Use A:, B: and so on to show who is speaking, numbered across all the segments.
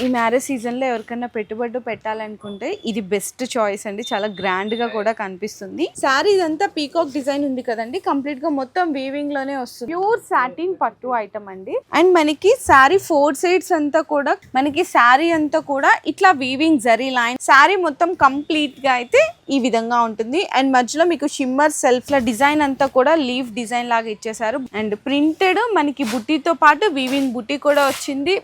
A: ఈ మ్యారేజ్ సీజన్లో ఎవరికైనా పెట్టుబడి పెట్టాలనుకుంటే ఇది బెస్ట్ చాయిస్ అండి. చాలా గ్రాండ్గా కూడా కనిపిస్తుంది. శారీ ఇదంతా పీకాక్ డిజైన్ ఉంది కదండి, కంప్లీట్గా మొత్తం వీవింగ్లోనే వస్తుంది. ప్యూర్ సాటిన్ పట్టు ఐటమ్ అండి. అండ్ మనకి శారీ 4 సైడ్స్ అంతా కూడా మనకి శారీ అంతా కూడా ఇట్లా వీవింగ్ జరీ లైన్. శారీ మొత్తం కంప్లీట్గా అయితే ఈ విధంగా ఉంటుంది. అండ్ మధ్యలో మీకు షిమ్మర్ సెల్ఫ్ల డిజైన్ అంతా కూడా లీఫ్ డిజైన్ లాగా ఇచ్చేసారు. అండ్ ప్రింటెడ్ మనకి బుట్టితో పాటు వీవింగ్ బుట్టి కూడా వచ్చింది.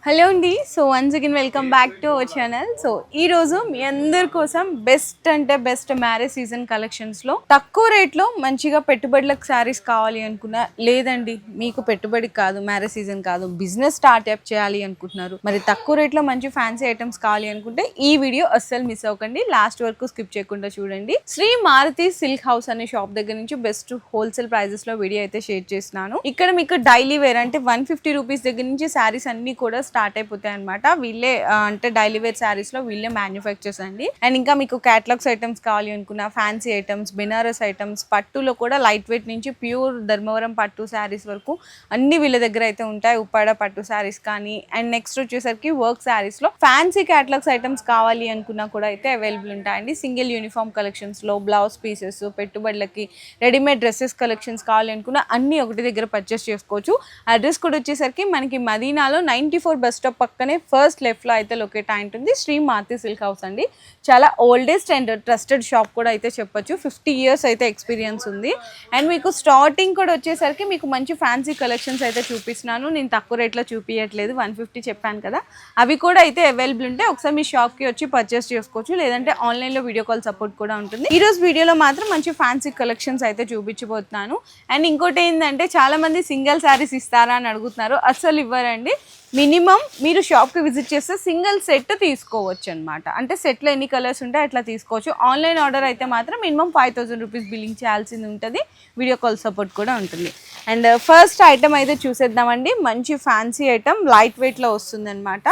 A: హలో అండి. So once again welcome back to our channel. So ఈ రోజు మీ అందరి కోసం బెస్ట్ అంటే బెస్ట్ మ్యారేజ్ సీజన్ కలెక్షన్స్ లో తక్కువ రేట్ లో మంచిగా పెట్టుబడులకు శారీస్ కావాలి అనుకున్నా, లేదండి మీకు పెట్టుబడి కాదు, మ్యారేజ్ సీజన్ కాదు, బిజినెస్ స్టార్ట్అప్ చేయాలి అనుకుంటున్నారు, మరి తక్కువ రేట్ లో మంచి ఫ్యాన్సీ ఐటమ్స్ కావాలి అనుకుంటే ఈ వీడియో అస్సలు మిస్ అవ్వకండి, లాస్ట్ వరకు స్కిప్ చేయకుండా చూడండి. శ్రీ మారుతి సిల్క్ హౌస్ అనే షాప్ దగ్గర నుంచి బెస్ట్ హోల్సేల్ ప్రైజెస్ లో వీడియో అయితే షేర్ చేస్తున్నాను. ఇక్కడ మీకు డైలీ వేర్ అంటే 150 రూపీస్ దగ్గర నుంచి శారీస్ అన్ని కూడా స్టార్ట్ అయిపోతాయి అనమాట. వీళ్ళే అంటే డైలీ వేర్ శారీస్ లో వీళ్ళే మ్యానుఫ్యాక్చర్స్ అండి. అండ్ ఇంకా మీకు క్యాటలాగ్స్ ఐటమ్స్ కావాలి అనుకున్న, ఫ్యాన్సీ ఐటమ్స్, బెనారస్ ఐటమ్స్, పట్టులో కూడా లైట్ వెయిట్ నుంచి ప్యూర్ ధర్మవరం పట్టు శారీస్ వరకు అన్ని వీళ్ళ దగ్గర అయితే ఉంటాయి. ఉప్పాడ పట్టు శారీస్ కానీ, అండ్ నెక్స్ట్ వచ్చేసరికి వర్క్ శారీస్ లో ఫ్యాన్సీ క్యాటలాగ్స్ ఐటమ్స్ కావాలి అనుకున్నా కూడా అయితే అవైలబుల్ ఉంటాయండి. సింగిల్ యూనిఫామ్ కలెక్షన్స్ లో బ్లౌజ్ పీసెస్, పెట్టుబడులకి రెడీమేడ్ డ్రెస్సెస్ కలెక్షన్స్ కావాలి అనుకున్నా అన్ని ఒకటి దగ్గర పర్చేస్ చేసుకోవచ్చు. అడ్రస్ కూడా వచ్చేసరికి మనకి మదీనాలో 94 బస్ స్టాప్ పక్కనే ఫస్ట్ లెఫ్ట్ లో అయితే లొకేట్ అయి ఉంటుంది. శ్రీ మారుతి సిల్క్ హౌస్ అండి. చాలా ఓల్డెస్ట్ అండ్ ట్రస్టెడ్ షాప్ కూడా అయితే చెప్పొచ్చు. 50 ఇయర్స్ అయితే ఎక్స్పీరియన్స్ ఉంది. అండ్ మీకు స్టార్టింగ్ కూడా వచ్చేసరికి మీకు మంచి ఫ్యాన్సీ కలెక్షన్స్ అయితే చూపిస్తున్నాను. నేను తక్కువ రేట్లో చూపించట్లేదు, 150 చెప్పాను కదా, అవి కూడా అయితే అవైలబుల్ ఉంటాయి. ఒకసారి మీ షాప్కి వచ్చి పర్చేస్ చేసుకోవచ్చు, లేదంటే ఆన్లైన్లో వీడియో కాల్ సపోర్ట్ కూడా ఉంటుంది. ఈ రోజు వీడియోలో మాత్రం మంచి ఫ్యాన్సీ కలెక్షన్స్ అయితే చూపించబోతున్నాను. అండ్ ఇంకోటి ఏంటంటే చాలా మంది సింగిల్ శారీస్ ఇస్తారా అని అడుగుతున్నారు. అస్సలు ఇవ్వరండి. మినిమం మీరు షాప్కి విజిట్ చేస్తే సింగిల్ సెట్ తీసుకోవచ్చు అనమాట. అంటే సెట్లో ఎన్ని కలర్స్ ఉంటాయి అట్లా తీసుకోవచ్చు. ఆన్లైన్ ఆర్డర్ అయితే మాత్రం మినిమం 5000 రూపీస్ బిల్లింగ్ చేయాల్సింది ఉంటుంది. వీడియో కాల్ సపోర్ట్ కూడా ఉంటుంది. అండ్ ఫస్ట్ ఐటమ్ అయితే చూసేద్దామండి. మంచి ఫ్యాన్సీ ఐటమ్ లైట్ వెయిట్లో వస్తుంది అనమాట.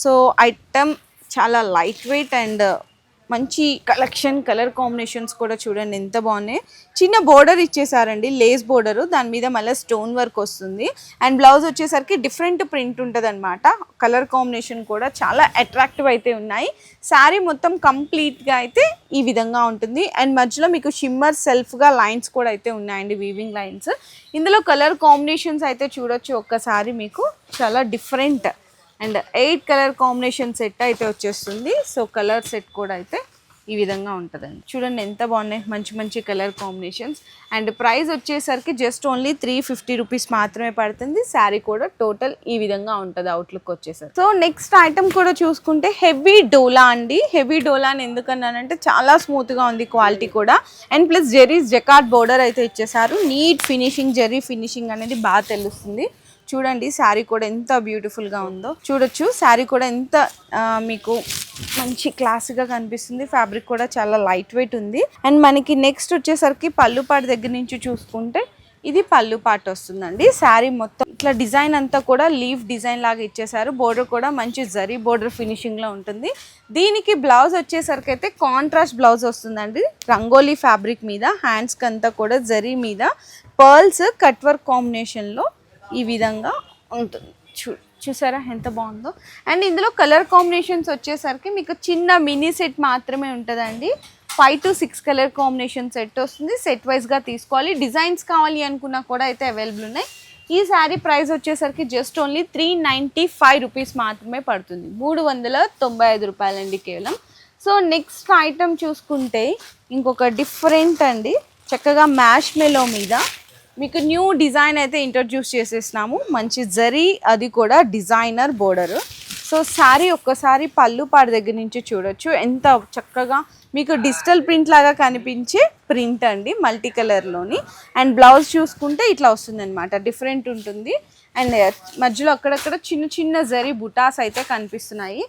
A: సో ఐటమ్ చాలా లైట్ వెయిట్ అండ్ మంచి కలెక్షన్, కలర్ కాంబినేషన్స్ కూడా చూడండి ఎంత బాగున్నాయి. చిన్న బోర్డర్ ఇచ్చేసారండి, లేస్ బోర్డర్, దాని మీద మళ్ళీ స్టోన్ వర్క్ వస్తుంది. అండ్ బ్లౌజ్ వచ్చేసరికి డిఫరెంట్ ప్రింట్ ఉంటుంది అనమాట. కలర్ కాంబినేషన్ కూడా చాలా అట్రాక్టివ్ అయితే ఉన్నాయి. శారీ మొత్తం కంప్లీట్గా అయితే ఈ విధంగా ఉంటుంది. అండ్ మధ్యలో మీకు షిమ్మర్ సెల్ఫ్గా లైన్స్ కూడా అయితే ఉన్నాయండి, వీవింగ్ లైన్స్. ఇందులో కలర్ కాంబినేషన్స్ అయితే చూడొచ్చు ఒక్కసారి, మీకు చాలా different and 8 colour combination set అయితే వచ్చేస్తుంది. సో కలర్ సెట్ కూడా అయితే ఈ విధంగా ఉంటుందండి. చూడండి ఎంత బాగున్నాయి, మంచి మంచి కలర్ కాంబినేషన్స్. అండ్ ప్రైస్ వచ్చేసరికి జస్ట్ ఓన్లీ 350 రూపీస్ మాత్రమే పడుతుంది. శారీ కూడా టోటల్ ఈ విధంగా ఉంటుంది అవుట్లుక్ వచ్చేసరికి. సో నెక్స్ట్ ఐటమ్ కూడా చూసుకుంటే హెవీ డోలా అండి. హెవీ డోలా అని ఎందుకన్నానంటే చాలా స్మూత్గా ఉంది క్వాలిటీ కూడా. And plus zaris jacquard border అయితే ఇచ్చేసారు. నీట్ ఫినిషింగ్, జెరీ ఫినిషింగ్ అనేది బాగా తెలుస్తుంది. చూడండి శారీ కూడా ఎంత బ్యూటిఫుల్గా ఉందో చూడొచ్చు. శారీ కూడా ఎంత మీకు మంచి క్లాస్గా కనిపిస్తుంది. ఫ్యాబ్రిక్ కూడా చాలా లైట్ వెయిట్ ఉంది. అండ్ మనకి నెక్స్ట్ వచ్చేసరికి పళ్ళు పాటు దగ్గర నుంచి చూసుకుంటే ఇది పళ్ళు పాటు వస్తుందండి. శారీ మొత్తం ఇట్లా డిజైన్ అంతా కూడా లీఫ్ డిజైన్ లాగా ఇచ్చేసారు. బోర్డర్ కూడా మంచి జరీ బోర్డర్ ఫినిషింగ్లో ఉంటుంది. దీనికి బ్లౌజ్ వచ్చేసరికి అయితే కాంట్రాస్ట్ బ్లౌజ్ వస్తుందండి. రంగోలీ ఫ్యాబ్రిక్ మీద హ్యాండ్స్కి అంతా కూడా జరీ మీద పర్ల్స్ కట్ వర్క్ కాంబినేషన్లో ఈ విధంగా ఉంటుంది. చూసారా ఎంత బాగుందో. అండ్ ఇందులో కలర్ కాంబినేషన్స్ వచ్చేసరికి మీకు చిన్న మినీ సెట్ మాత్రమే ఉంటుందండి. 5 to 6 కలర్ కాంబినేషన్ సెట్ వస్తుంది. సెట్ వైజ్గా తీసుకోవాలి. డిజైన్స్ కావాలి అనుకున్నా కూడా అయితే అవైలబుల్ ఉన్నాయి. ఈ శారీ ప్రైస్ వచ్చేసరికి జస్ట్ ఓన్లీ 395 రూపీస్ మాత్రమే పడుతుంది. 395 రూపాయలండి కేవలం. సో నెక్స్ట్ ఐటమ్ చూసుకుంటే ఇంకొక డిఫరెంట్ అండి, చక్కగా మ్యాష్ మెలో మీద మీకు న్యూ డిజైన్ అయితే ఇంట్రడ్యూస్ చేసేసినాము. మంచి జరీ, అది కూడా డిజైనర్ బోర్డర్. సో శారీ ఒక్కసారి పళ్ళు పాడు దగ్గర నుంచి చూడొచ్చు ఎంత చక్కగా మీకు డిజిటల్ ప్రింట్ లాగా కనిపించే ప్రింట్ అండి, మల్టీ కలర్లోని. అండ్ బ్లౌజ్ చూసుకుంటే ఇట్లా వస్తుంది అనమాట, డిఫరెంట్ ఉంటుంది. అండ్ మధ్యలో అక్కడక్కడ చిన్న చిన్న జరీ బుటాస్ అయితే కనిపిస్తున్నాయి.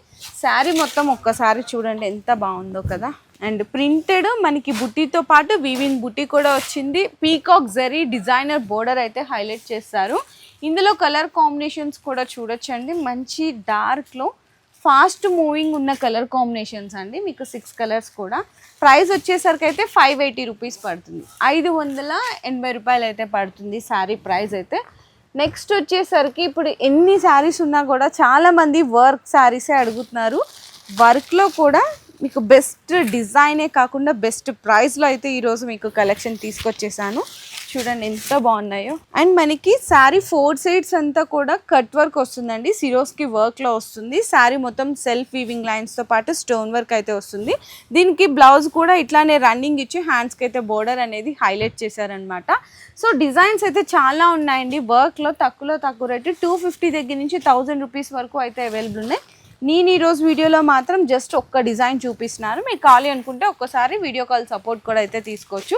A: శారీ మొత్తం ఒక్కసారి చూడండి ఎంత బాగుందో కదా. అండ్ ప్రింటెడ్ మనకి బుట్టితో పాటు వీవింగ్ బుట్టి కూడా వచ్చింది. పీకాక్ జరీ డిజైనర్ బోర్డర్ అయితే హైలైట్ చేస్తారు. ఇందులో కలర్ కాంబినేషన్స్ కూడా చూడొచ్చండి. మంచి డార్క్లో ఫాస్ట్ మూవింగ్ ఉన్న కలర్ కాంబినేషన్స్ అండి. మీకు 6 కలర్స్ కూడా. ప్రైస్ వచ్చేసరికి అయితే 580 రూపీస్ పడుతుంది. 580 రూపాయలు అయితే పడుతుంది శారీ ప్రైస్ అయితే. నెక్స్ట్ వచ్చేసరికి ఇప్పుడు ఎన్ని శారీస్ ఉన్నా కూడా చాలామంది వర్క్ శారీసే అడుగుతున్నారు. వర్క్లో కూడా మీకు బెస్ట్ డిజైనే కాకుండా బెస్ట్ ప్రైస్లో అయితే ఈరోజు మీకు కలెక్షన్ తీసుకొచ్చేసాను. చూడండి ఎంత బాగున్నాయో. అండ్ మనకి శారీ 4 సైడ్స్ అంతా కూడా కట్ వర్క్ వస్తుందండి. సిరోస్కి వర్క్లో వస్తుంది. శారీ మొత్తం సెల్ఫ్ వీవింగ్ లైన్స్తో పాటు స్టోన్ వర్క్ అయితే వస్తుంది. దీనికి బ్లౌజ్ కూడా ఇట్లానే రన్నింగ్ ఇచ్చి హ్యాండ్స్కి అయితే బోర్డర్ అనేది హైలైట్ చేశారనమాట. సో డిజైన్స్ అయితే చాలా ఉన్నాయండి. వర్క్లో తక్కువ రేటు 250 దగ్గర నుంచి 1000 రూపీస్ వరకు అయితే అవైలబుల్ ఉన్నాయి. నేను ఈరోజు వీడియోలో మాత్రం జస్ట్ ఒక్క డిజైన్ చూపిస్తున్నాను. మీకు కావాలి అనుకుంటే ఒక్కసారి వీడియో కాల్ సపోర్ట్ కూడా అయితే తీసుకోవచ్చు.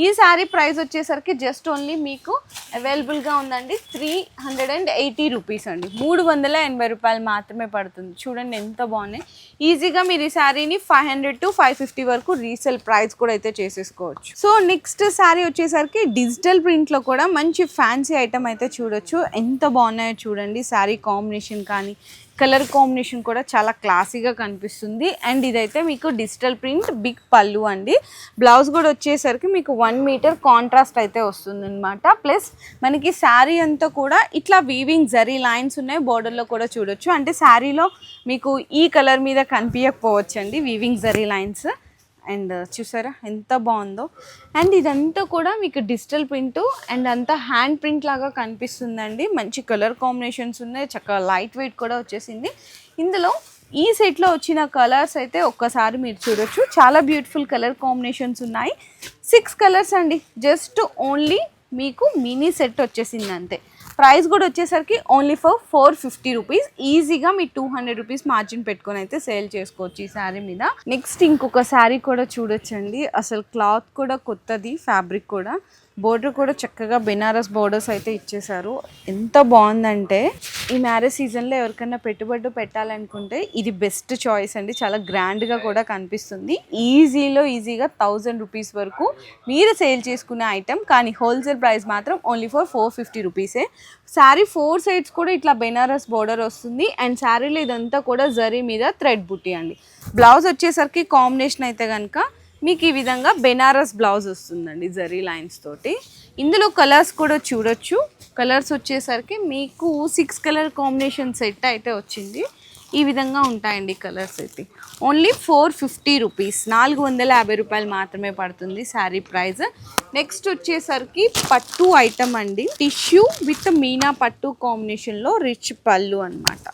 A: ఈ శారీ ప్రైస్ వచ్చేసరికి జస్ట్ ఓన్లీ మీకు అవైలబుల్గా ఉందండి 380 రూపీస్ అండి. 380 రూపాయలు మాత్రమే పడుతుంది. చూడండి ఎంత బాగున్నాయి. ఈజీగా మీరు ఈ శారీని 500 to 550 వరకు రీసేల్ ప్రైస్ కూడా అయితే చేసేసుకోవచ్చు. సో నెక్స్ట్ శారీ వచ్చేసరికి డిజిటల్ ప్రింట్లో కూడా మంచి ఫ్యాన్సీ ఐటమ్ అయితే చూడొచ్చు. ఎంత బాగున్నాయో చూడండి. శారీ కాంబినేషన్ కానీ కలర్ కాంబినేషన్ కూడా చాలా క్లాసీగా కనిపిస్తుంది. అండ్ ఇదైతే మీకు డిజిటల్ ప్రింట్ బిగ్ పళ్ళు అండి. బ్లౌజ్ కూడా వచ్చేసరికి మీకు 1 మీటర్ కాంట్రాస్ట్ అయితే వస్తుంది అనమాట. ప్లస్ మనకి శారీ అంతా కూడా ఇట్లా వీవింగ్ జరీ లైన్స్ ఉన్నాయి. బోర్డర్లో కూడా చూడొచ్చు. అంటే శారీలో మీకు ఈ కలర్ మీద కనిపించకపోవచ్చు అండి వీవింగ్ జరీ లైన్స్. అండ్ చూసారా ఎంత బాగుందో. అండ్ ఇదంతా కూడా మీకు డిజిటల్ ప్రింట్ అండ్ అంతా హ్యాండ్ ప్రింట్ లాగా కనిపిస్తుందండి. మంచి కలర్ కాంబినేషన్స్ ఉన్నాయి. చక్కగా లైట్ వెయిట్ కూడా వచ్చేసింది. ఇందులో ఈ సెట్లో వచ్చిన కలర్స్ అయితే ఒక్కసారి మీరు చూడొచ్చు. చాలా బ్యూటిఫుల్ కలర్ కాంబినేషన్స్ ఉన్నాయి. 6 కలర్స్ అండి. జస్ట్ ఓన్లీ మీకు మినీ సెట్ వచ్చేసింది అంతే. ప్రైస్ కూడా వచ్చేసరికి ఓన్లీ ఫర్ 450 రూపీస్. ఈజీగా మీ 200 రూపీస్ మార్జిన్ పెట్టుకొని అయితే సేల్ చేసుకోవచ్చు ఈ శారీ మీద. నెక్స్ట్ ఇంకొక శారీ కూడా చూడొచ్చండి. అసలు క్లాత్ కూడా కొత్తది, ఫ్యాబ్రిక్ కూడా, బోర్డర్ కూడా చక్కగా బెనారస్ బోర్డర్స్ అయితే ఇచ్చేసారు. ఎంత బాగుందంటే ఈ మ్యారేజ్ సీజన్లో ఎవరికైనా పెట్టుబడి పెట్టాలనుకుంటే ఇది బెస్ట్ చాయిస్ అండి. చాలా గ్రాండ్గా కూడా కనిపిస్తుంది. ఈజీగా 1000 రూపీస్ వరకు మీరు సేల్ చేసుకునే ఐటమ్. కానీ హోల్సేల్ ప్రైస్ మాత్రం ఓన్లీ ఫర్ 450 రూపీసే. శారీ 4 సైడ్స్ కూడా ఇట్లా బెనారస్ బోర్డర్ వస్తుంది. అండ్ శారీలో ఇదంతా కూడా జరీ మీద థ్రెడ్ బుట్టి అండి. బ్లౌజ్ వచ్చేసరికి కాంబినేషన్ అయితే కనుక మీకు ఈ విధంగా బెనారస్ బ్లౌజ్ వస్తుందండి జరీ లైన్స్ తోటి. ఇందులో కలర్స్ కూడా చూడొచ్చు. కలర్స్ వచ్చేసరికి మీకు 6 కలర్ కాంబినేషన్ సెట్ అయితే వచ్చింది. ఈ విధంగా ఉంటాయండి కలర్స్ అయితే. ఓన్లీ 450 రూపీస్, 450 రూపాయలు మాత్రమే పడుతుంది శారీ ప్రైస్. నెక్స్ట్ వచ్చేసరికి పట్టు ఐటమ్ అండి. టిష్యూ విత్ మీనా పట్టు కాంబినేషన్లో రిచ్ పళ్ళు అనమాట.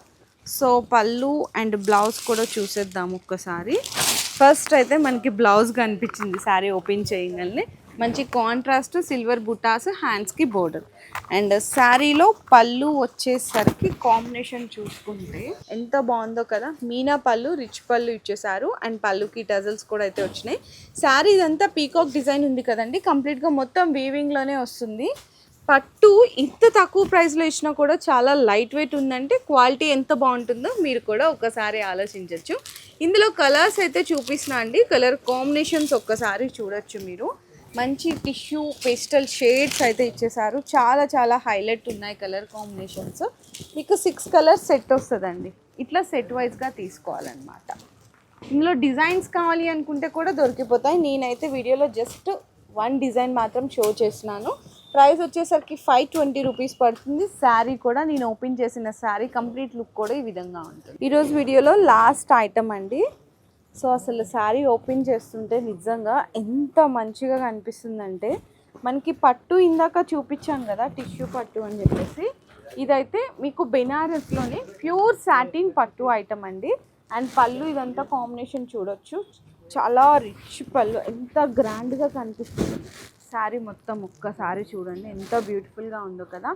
A: సో పళ్ళు అండ్ బ్లౌజ్ కూడా చూసేద్దాం ఒక్కసారి. ఫస్ట్ అయితే మనకి బ్లౌజ్ కనిపించింది శారీ ఓపెన్ చేయగానే. మంచి కాంట్రాస్ట్ సిల్వర్ బుటాస్, హ్యాండ్స్కి బోర్డర్. అండ్ శారీలో పళ్ళు వచ్చేసరికి కాంబినేషన్ చూసుకుంటే ఎంత బాగుందో కదా. మీనా పళ్ళు, రిచ్ పళ్ళు ఇచ్చేసారు. అండ్ పళ్ళుకి టజల్స్ కూడా అయితే వచ్చినాయి. శారీ ఇదంతా పీకాక్ డిజైన్ ఉంది కదండి. కంప్లీట్గా మొత్తం వీవింగ్లోనే వస్తుంది. పట్టు ఇంత తక్కువ ప్రైస్లో ఇచ్చినా కూడా చాలా లైట్ వెయిట్ ఉందంటే క్వాలిటీ ఎంత బాగుంటుందో మీరు కూడా ఒకసారి ఆలోచించవచ్చు. ఇందులో కలర్స్ అయితే చూపిస్తున్నా అండి. కలర్ కాంబినేషన్స్ ఒక్కసారి చూడొచ్చు మీరు. మంచి టిష్యూ పేస్టల్ షేడ్స్ అయితే ఇచ్చేసారు. చాలా హైలైట్ ఉన్నాయి కలర్ కాంబినేషన్స్. మీకు 6 కలర్స్ సెట్ వస్తుందండి. ఇట్లా సెట్ వైజ్గా తీసుకోవాలన్నమాట. ఇందులో డిజైన్స్ కావాలి అనుకుంటే కూడా దొరికిపోతాయి. నేనైతే వీడియోలో జస్ట్ 1 డిజైన్ మాత్రం షో చేస్తున్నాను. ప్రైస్ వచ్చేసరికి 520 రూపీస్ పడుతుంది. శారీ కూడా నేను ఓపెన్ చేసిన శారీ కంప్లీట్ లుక్ కూడా ఈ విధంగా ఉంటుంది. ఈరోజు వీడియోలో లాస్ట్ ఐటమ్ అండి. సో అసలు శారీ ఓపెన్ చేస్తుంటే నిజంగా ఎంత మంచిగా కనిపిస్తుందంటే, మనకి పట్టు ఇందాక చూపించాను కదా టిష్యూ పట్టు అని చెప్పేసి, ఇదైతే మీకు బెనారస్లోనే ప్యూర్ సాటిన్ పట్టు ఐటమ్ అండి. అండ్ పళ్ళు ఇదంతా కాంబినేషన్ చూడొచ్చు. చాలా రిచ్ పళ్ళు, ఎంత గ్రాండ్గా కనిపిస్తుంది శారీ మొత్తం. ఒక్కసారి చూడండి ఎంత బ్యూటిఫుల్గా ఉందో కదా.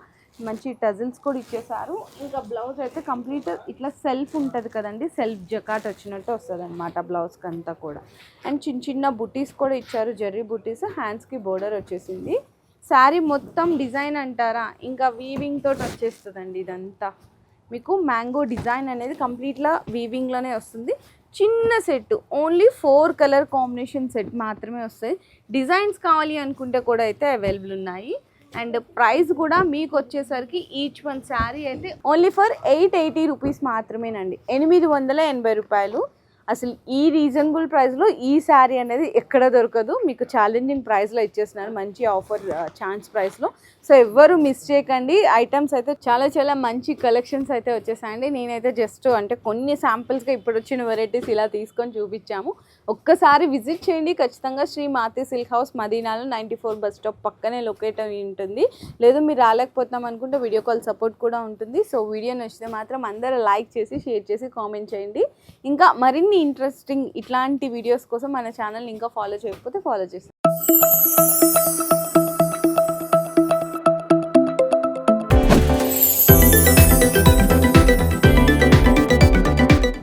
A: మంచి టజిల్స్ కూడా ఇచ్చేసారు. ఇంకా బ్లౌజ్ అయితే కంప్లీట్ ఇట్లా సెల్ఫ్ ఉంటుంది కదండి, సెల్ఫ్ జకాట్ వచ్చినట్టు వస్తుంది అనమాట బ్లౌజ్కి అంతా కూడా. అండ్ చిన్న బుటీస్ కూడా ఇచ్చారు, జెర్రీ బుటీస్. హ్యాండ్స్కి బోర్డర్ వచ్చేసింది. శారీ మొత్తం డిజైన్ అంటారా, ఇంకా వీవింగ్ తోటి వచ్చేస్తుందండి. ఇదంతా మీకు మ్యాంగో డిజైన్ అనేది కంప్లీట్గా వీవింగ్లోనే వస్తుంది. చిన్న set, only 4 colour combination set మాత్రమే వస్తాయి. డిజైన్స్ కావాలి అనుకుంటే కూడా అయితే అవైలబుల్ ఉన్నాయి. అండ్ ప్రైస్ కూడా మీకు వచ్చేసరికి ఈచ్ వన్ శారీ అయితే ఓన్లీ ఫర్ 880 రూపీస్ మాత్రమేనండి, 880 రూపాయలు. అసలు ఈ రీజనబుల్ ప్రైస్లో ఈ శారీ అనేది ఎక్కడ దొరకదు, మీకు ఛాలెంజింగ్ ప్రైస్లో ఇచ్చేస్తున్నారు, మంచి ఆఫర్ ఛాన్స్ ప్రైస్లో. సో ఎవ్వరు మిస్ చేయకండి. ఐటమ్స్ అయితే చాలా చాలా మంచి కలెక్షన్స్ అయితే వచ్చేసాయండి. నేనైతే జస్ట్ అంటే కొన్ని శాంపిల్స్గా ఇప్పుడు వచ్చిన వెరైటీస్ ఇలా తీసుకొని చూపించాము. ఒక్కసారి విజిట్ చేయండి ఖచ్చితంగా. శ్రీ మాతి సిల్క్ హౌస్ మదీనాలో 94 బస్ స్టాప్ పక్కనే లొకేట్ అయి ఉంటుంది. లేదు మీరు రాలేకపోతాం అనుకుంటే వీడియో కాల్ సపోర్ట్ కూడా ఉంటుంది. సో వీడియో నచ్చితే మాత్రం అందరూ లైక్ చేసి షేర్ చేసి కామెంట్ చేయండి. ఇంకా మరిన్ని ఇంట్రెస్టింగ్ ఇట్లాంటి వీడియోస్ కోసం మన ఛానల్ ఇంకా ఫాలో చేయకపోతే ఫాలో చేస్తాం.